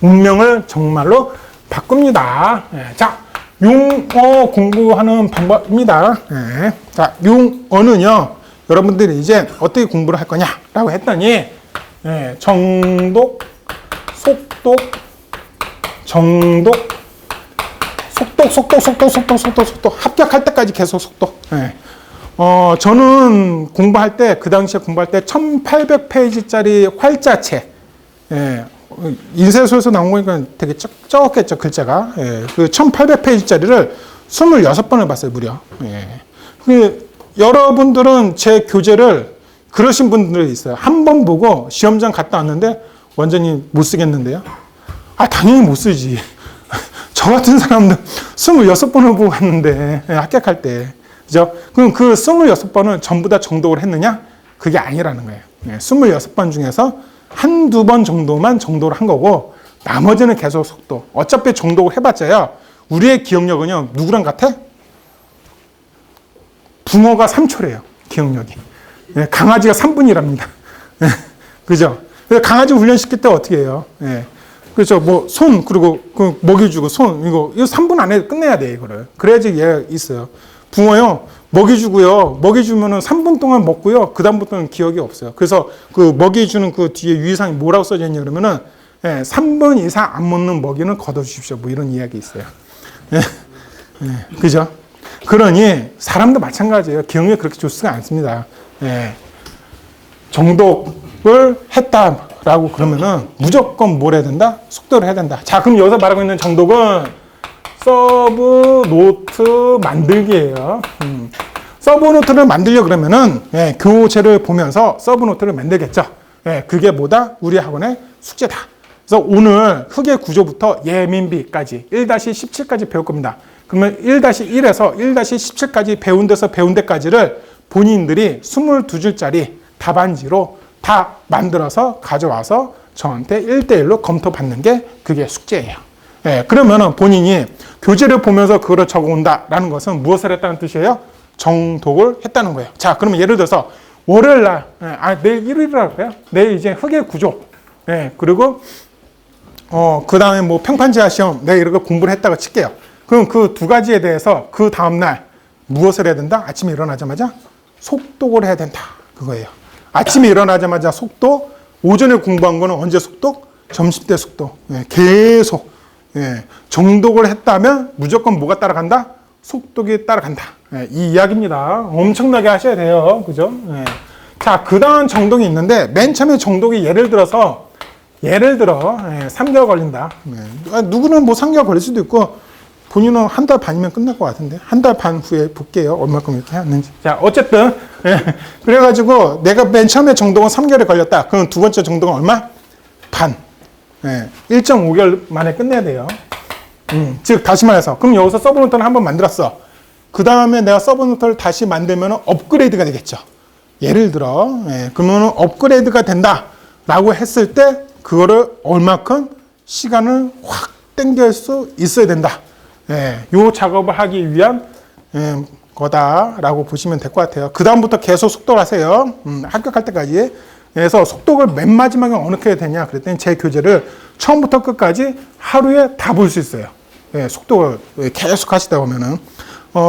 운명을 정말로 바꿉니다. 자, 용어 공부하는 방법입니다. 자, 용어는요, 여러분들이 이제 어떻게 공부를 할 거냐라고 했더니, 정독, 속독, 정독, 속독, 합격할 때까지 계속 속독. 저는 공부할 때, 그 당시에 공부할 때 1800페이지짜리 활자체, 인쇄소에서 나온 거니까 되게 적겠죠, 글자가. 그 1800페이지짜리를 26번을 봤어요, 무려. 여러분들은 제 교재를 그러신 분들이 있어요. 한 번 보고 시험장 갔다 왔는데 완전히 못 쓰겠는데요. 당연히 못 쓰지. 저 같은 사람들 26번을 보고 갔는데, 합격할 때. 그죠? 그럼 그 26번을 전부 다 정독을 했느냐? 그게 아니라는 거예요. 26번 중에서 한두 번 정도만 정독을 한 거고, 나머지는 계속 속독. 어차피 정독을 해봤자요, 우리의 기억력은요, 누구랑 같아? 붕어가 3초래요, 기억력이. 강아지가 3분이랍니다. 그죠? 그래서 강아지 훈련시킬 때 어떻게 해요? 그렇죠. 뭐, 손, 그리고 그 먹이 주고, 이거 3분 안에 끝내야 돼, 이거를. 그래야지 얘가 있어요. 붕어요, 먹이 주고요. 먹이 주면은 3분 동안 먹고요. 그다음부터는 기억이 없어요. 그래서 그 먹이 주는 그 뒤에 유의사항이 뭐라고 써져 있냐 그러면은, 3분 이상 안 먹는 먹이는 걷어 주십시오. 뭐 이런 이야기 있어요. 그죠? 그러니, 사람도 마찬가지예요. 기억력이 그렇게 좋지가 않습니다. 정독을 했다라고 그러면은 무조건 뭘 해야 된다? 속도를 해야 된다. 자, 그럼 여기서 말하고 있는 정독은 서브 노트 만들기예요. 서브 노트를 만들려 그러면은 교재를 보면서 서브 노트를 만들겠죠. 그게 뭐다? 우리 학원의 숙제다. 그래서 오늘 흙의 구조부터 예민비까지 1-17까지 배울 겁니다. 그러면 1-1에서 1-17까지 배운 데까지를 본인들이 22줄짜리 답안지로 다 만들어서 가져와서 저한테 1대1로 검토받는 게 그게 숙제예요. 그러면은 본인이 교재를 보면서 그거를 적어온다라는 것은 무엇을 했다는 뜻이에요? 정독을 했다는 거예요. 자, 그러면 예를 들어서 월요일 날, 내일 일요일이라고 해요. 내일 이제 흙의 구조, 그리고 그 다음에 뭐 평판지하 시험, 내가 이렇게 공부를 했다고 칠게요. 그럼 그 두 가지에 대해서 그 다음날 무엇을 해야 된다? 아침에 일어나자마자 속독을 해야 된다. 그거예요. 아침에 일어나자마자 속독, 오전에 공부한 거는 언제 속독? 점심때 속독. 계속. 정독을 했다면 무조건 뭐가 따라간다? 속독이 따라간다. 이 이야기입니다. 엄청나게 하셔야 돼요. 그죠? 자, 그 다음 정독이 있는데, 맨 처음에 정독이 예를 들어 3개월 걸린다. 누구는 뭐 3개월 걸릴 수도 있고, 본인은 한 달 반이면 끝날 것 같은데, 한 달 반 후에 볼게요. 얼마큼 이렇게 하는지. 자, 어쨌든, 그래가지고 내가 맨 처음에 정독은 3개월이 걸렸다. 그럼 두 번째 정독은 얼마? 반. 1.5개월 만에 끝내야 돼요. 즉, 다시 말해서, 그럼 여기서 서브노트를 한번 만들었어. 그 다음에 내가 서브노트를 다시 만들면 업그레이드가 되겠죠. 예를 들어, 그러면 업그레이드가 된다라고 했을 때, 그거를 얼마큼 시간을 확 당길 수 있어야 된다. 요 작업을 하기 위한 거다라고 보시면 될 것 같아요. 그 다음부터 계속 속독을 하세요. 합격할 때까지. 그래서 속독을 맨 마지막에 어떻게 해야 되냐 그랬더니 제 교재를 처음부터 끝까지 하루에 다 볼 수 있어요. 속독을 계속 하시다 보면은.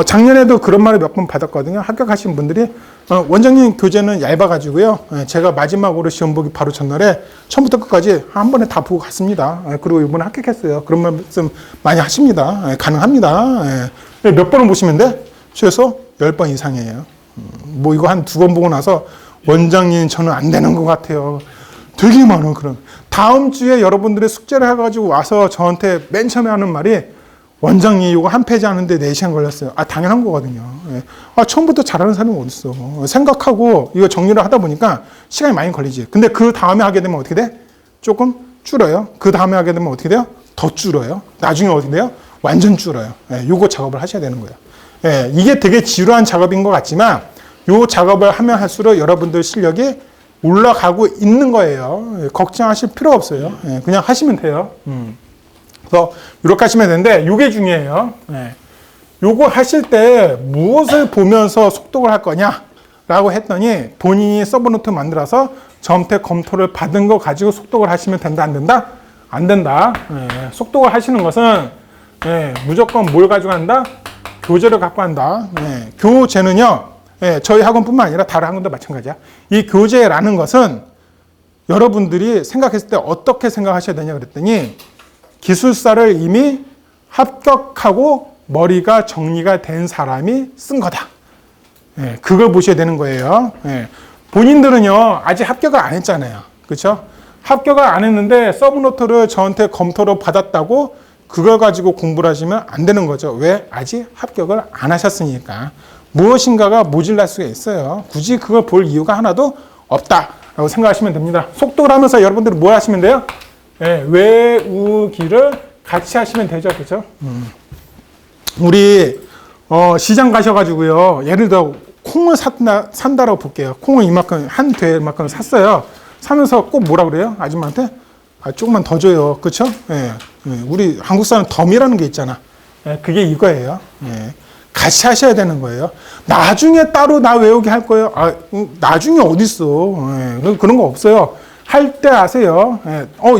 작년에도 그런 말을 몇 번 받았거든요. 합격하신 분들이 원장님 교재는 얇아가지고요. 제가 마지막으로 시험 보기 바로 전날에 처음부터 끝까지 한 번에 다 보고 갔습니다. 그리고 이번에 합격했어요. 그런 말씀 많이 하십니다. 가능합니다. 몇 번을 보시면 돼? 최소 10번 이상이에요. 뭐 이거 한 2번 보고 나서 원장님 저는 안 되는 것 같아요. 되게 많아. 그럼 다음 주에 여러분들이 숙제를 해가지고 와서 저한테 맨 처음에 하는 말이 원장님 이거 한 페이지 하는데 4시간 걸렸어요. 당연한 거거든요. 처음부터 잘하는 사람이 어딨어. 생각하고 이거 정리를 하다 보니까 시간이 많이 걸리지. 근데 그 다음에 하게 되면 어떻게 돼? 조금 줄어요. 그 다음에 하게 되면 어떻게 돼요? 더 줄어요. 나중에 어떻게 돼요? 완전 줄어요. 요거 작업을 하셔야 되는 거예요. 이게 되게 지루한 작업인 것 같지만 요 작업을 하면 할수록 여러분들 실력이 올라가고 있는 거예요. 걱정하실 필요 없어요. 그냥 하시면 돼요. 그래서 이렇게 하시면 되는데 이게 중요해요. 요거 하실 때 무엇을 보면서 속독을 할 거냐라고 했더니 본인이 서브노트 만들어서 저한테 검토를 받은 거 가지고 속독을 하시면 된다 안 된다? 안 된다. 속독을 하시는 것은 무조건 뭘 가지고 간다? 교재를 갖고 간다. 교재는요, 저희 학원뿐만 아니라 다른 학원도 마찬가지야. 이 교재라는 것은 여러분들이 생각했을 때 어떻게 생각하셔야 되냐 그랬더니 기술사를 이미 합격하고 머리가 정리가 된 사람이 쓴 거다. 그걸 보셔야 되는 거예요. 본인들은요, 아직 합격을 안 했잖아요. 그렇죠? 합격을 안 했는데 서브노트를 저한테 검토로 받았다고 그걸 가지고 공부를 하시면 안 되는 거죠. 왜? 아직 합격을 안 하셨으니까. 무엇인가가 모질랄 수가 있어요. 굳이 그걸 볼 이유가 하나도 없다라고 생각하시면 됩니다. 속독을 하면서 여러분들은 뭐 하시면 돼요? 외우기를 같이 하시면 되죠. 그렇죠? 우리 시장 가셔가지고요. 예를 들어 콩을 산다라고 볼게요. 콩을 이만큼 한 되만큼 샀어요. 사면서 꼭 뭐라 그래요? 아줌마한테 조금만 더 줘요. 그렇죠? 우리 한국 사람 덤이라는 게 있잖아. 그게 이거예요. 같이 하셔야 되는 거예요. 나중에 따로 나 외우게 할 거예요. 나중에 어딨어. 그런 거 없어요. 할 때 아세요.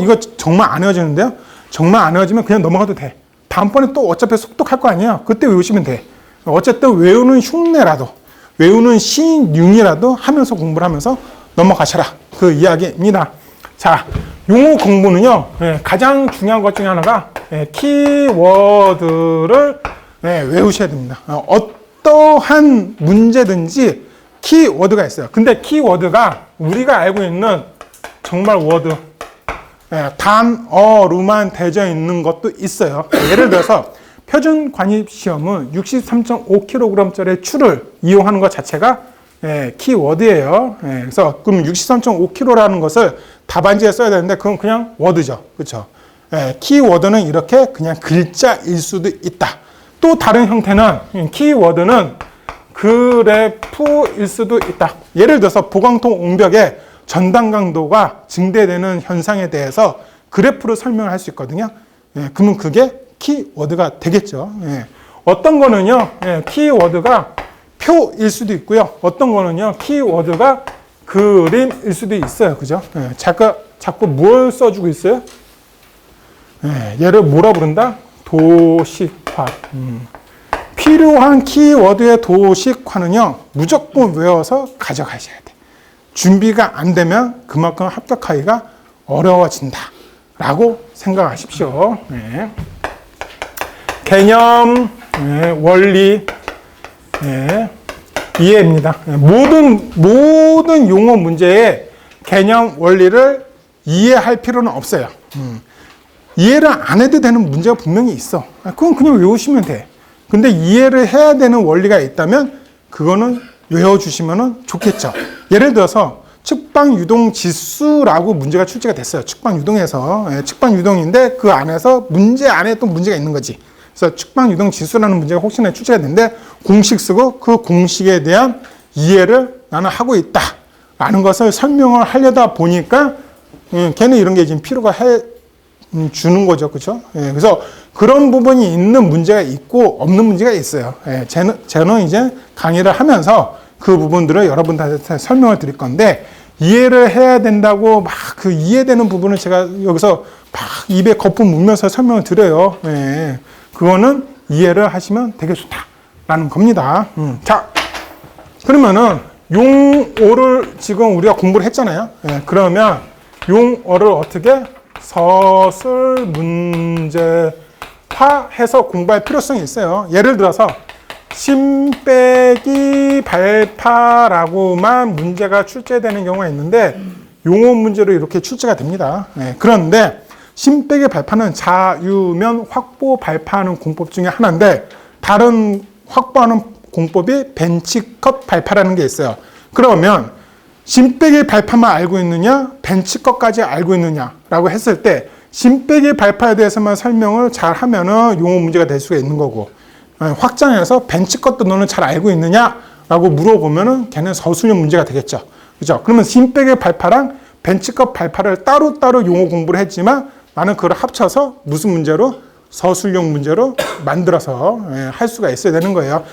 이거 정말 안 외워지는데요? 정말 안 외워지면 그냥 넘어가도 돼. 다음번에 또 어차피 속독할 거 아니에요. 그때 외우시면 돼. 어쨌든 외우는 흉내라도, 외우는 신융이라도 하면서 공부를 하면서 넘어가셔라. 그 이야기입니다. 자, 용어 공부는요, 가장 중요한 것 중에 하나가 키워드를 외우셔야 됩니다. 어떠한 문제든지 키워드가 있어요. 근데 키워드가 우리가 알고 있는 정말 워드, 단어로만 되어 있는 것도 있어요. 예를 들어서 표준 관입 시험은 63.5kg짜리 추를 이용하는 것 자체가 키워드예요. 그래서 그럼 63.5kg라는 것을 답안지에 써야 되는데 그건 그냥 워드죠. 그렇죠? 키워드는 이렇게 그냥 글자일 수도 있다. 또 다른 형태는 키워드는 그래프일 수도 있다. 예를 들어서 보광통 옹벽에 전단 강도가 증대되는 현상에 대해서 그래프로 설명을 할 수 있거든요. 그러면 그게 키워드가 되겠죠. 어떤 거는요, 키워드가 표일 수도 있고요. 어떤 거는요, 키워드가 그림일 수도 있어요. 그죠? 자꾸 뭘 써주고 있어요? 얘를 뭐라 부른다? 도식화. 필요한 키워드의 도식화는요, 무조건 외워서 가져가셔야 돼. 준비가 안 되면 그만큼 합격하기가 어려워진다. 라고 생각하십시오. 개념, 원리, 이해입니다. 모든 용어 문제의 개념, 원리를 이해할 필요는 없어요. 이해를 안 해도 되는 문제가 분명히 있어. 그건 그냥 외우시면 돼. 근데 이해를 해야 되는 원리가 있다면 그거는 외워주시면 좋겠죠. 예를 들어서 측방유동 지수라고 문제가 출제가 됐어요. 측방유동에서. 측방유동인데 그 안에서 문제 안에 또 문제가 있는 거지. 그래서 측방유동 지수라는 문제가 혹시나 출제가 됐는데 공식 쓰고 그 공식에 대한 이해를 나는 하고 있다. 라는 것을 설명을 하려다 보니까 걔는 이런 게 지금 필요가 주는 거죠. 그렇죠? 그래서 그런 부분이 있는 문제가 있고 없는 문제가 있어요. 저는 이제 강의를 하면서 그 부분들을 여러분들한테 설명을 드릴 건데 이해를 해야 된다고 막 그 이해되는 부분을 제가 여기서 막 입에 거품 물면서 설명을 드려요. 그거는 이해를 하시면 되게 좋다라는 겁니다. 자, 그러면은 용어를 지금 우리가 공부를 했잖아요. 그러면 용어를 어떻게 서술 문제화해서 공부할 필요성이 있어요. 예를 들어서 심 빼기 발파라고만 문제가 출제되는 경우가 있는데 용어 문제로 이렇게 출제가 됩니다. 그런데 심 빼기 발파는 자유면 확보 발파하는 공법 중에 하나인데 다른 확보하는 공법이 벤치컷 발파라는 게 있어요. 그러면 심 빼기 발파만 알고 있느냐 벤치컷까지 알고 있느냐라고 했을 때 심 빼기 발파에 대해서만 설명을 잘 하면은 용어 문제가 될 수가 있는 거고 확장해서 벤치컷도 너는 잘 알고 있느냐라고 물어보면은 걔는 서술형 문제가 되겠죠. 그죠? 그러면 심 빼기 발파랑 벤치컷 발파를 따로따로 용어 공부를 했지만 나는 그걸 합쳐서 무슨 문제로? 서술형 문제로 만들어서 할 수가 있어야 되는 거예요.